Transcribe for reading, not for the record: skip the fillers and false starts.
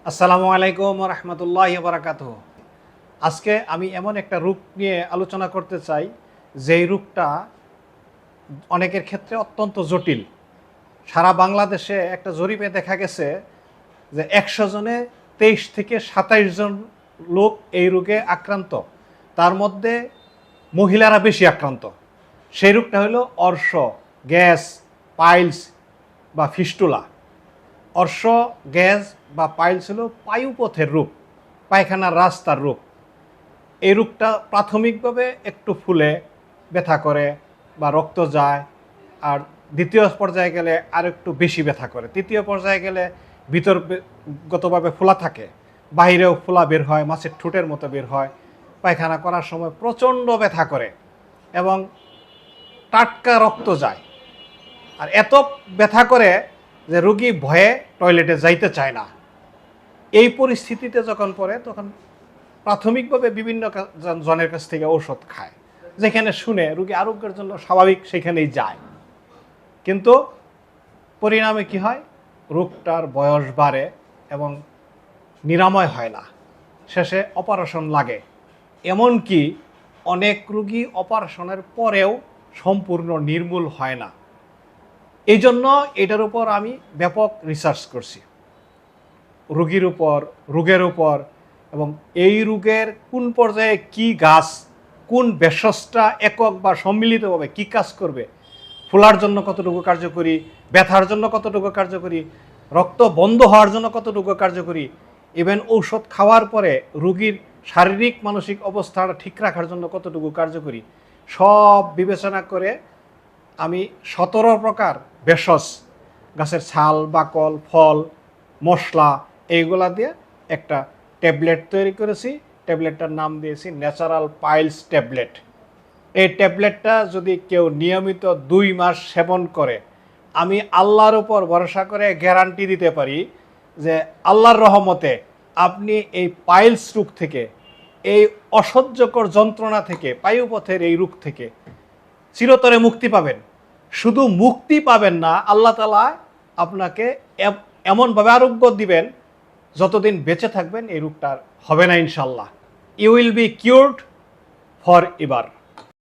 আসসালামু আলাইকুম রহমতুল্লাহ বারাকাতুহ। আজকে আমি এমন একটা রোগ নিয়ে আলোচনা করতে চাই, যেই রোগটা অনেকের ক্ষেত্রে অত্যন্ত জটিল। সারা বাংলাদেশে একটা জরিপে দেখা গেছে যে 100 জনে 23 থেকে 27 জন লোক এই রোগে আক্রান্ত। তার মধ্যে মহিলারা বেশি আক্রান্ত। সেই রোগটা হলো অর্শ, গ্যাস, পাইলস বা ফিস্টুলা। অর্শ, গ্যাস বা পাইলস হলো পায়ুপথের রোগ, পায়খানার রাস্তার রোগ। এই রোগটা প্রাথমিকভাবে একটু ফুলে ব্যথা করে বা রক্ত যায়, আর দ্বিতীয় পর্যায়ে গেলে আর একটু বেশি ব্যথা করে, তৃতীয় পর্যায়ে গেলে ভিতরগতভাবে ফোলা থাকে, বাইরেও ফোলা বের হয়, মাছের ঠোঁটের মতো বের হয়, পায়খানা করার সময় প্রচণ্ড ব্যথা করে এবং টাটকা রক্ত যায়। আর এত ব্যথা করে যে রোগী ভয়ে টয়লেটে যাইতে চায় না। এই পরিস্থিতিতে যখন পড়ে তখন প্রাথমিকভাবে বিভিন্ন জনের কাছ থেকে ঔষধ খায়, যেখানে শুনে রোগী আরোগ্যের জন্য স্বাভাবিক সেখানেই যায়। কিন্তু পরিণামে কি হয়, রোগটার বয়স বাড়ে এবং নিরাময় হয় না, শেষে অপারেশন লাগে। এমনকি অনেক রোগী অপারেশনের পরেও সম্পূর্ণ নির্মূল হয় না। এই জন্য এটার উপর আমি ব্যাপক রিসার্চ করছি, রোগীর উপর, রোগের উপর, এবং এই রোগের কোন পর্যায়ে কি গাছ, কোন ভেষজটা একক বা সম্মিলিতভাবে কি কাজ করবে, ফোলার জন্য কতটুকু কার্যকরী, ব্যথার জন্য কতটুকু কার্যকরী, রক্ত বন্ধ হওয়ার জন্য কতটুকু কার্যকরী, ইভেন ঔষধ খাওয়ার পরে রোগীর শারীরিক মানসিক অবস্থাটা ঠিক রাখার জন্য কতটুকু কার্যকরী, সব বিবেচনা করে আমি 17 প্রকার ভেষজ, গাছের ছাল, বাকল, ফল, মশলা, এইগুলা দিয়ে একটা ট্যাবলেট তৈরি করেছি। ট্যাবলেটটার নাম দিয়েছি ন্যাচারাল পাইলস ট্যাবলেট। এই ট্যাবলেটটা যদি কেউ নিয়মিত 2 মাস সেবন করে, আমি আল্লাহর উপর ভরসা করে গ্যারান্টি দিতে পারি যে আল্লাহর রহমতে আপনি এই পাইলস রোগ থেকে, এই অসহ্যকর যন্ত্রণা থেকে, পায়ুপথের এই রোগ থেকে চিরতরে মুক্তি পাবেন। শুধু মুক্তি পাবেন না, আল্লাহ তাআলা আপনাকে এমনভাবে আরোগ্য দিবেন, যতদিন বেঁচে থাকবেন এই রোগটা হবে না ইনশাল্লাহ। You will be cured for ever.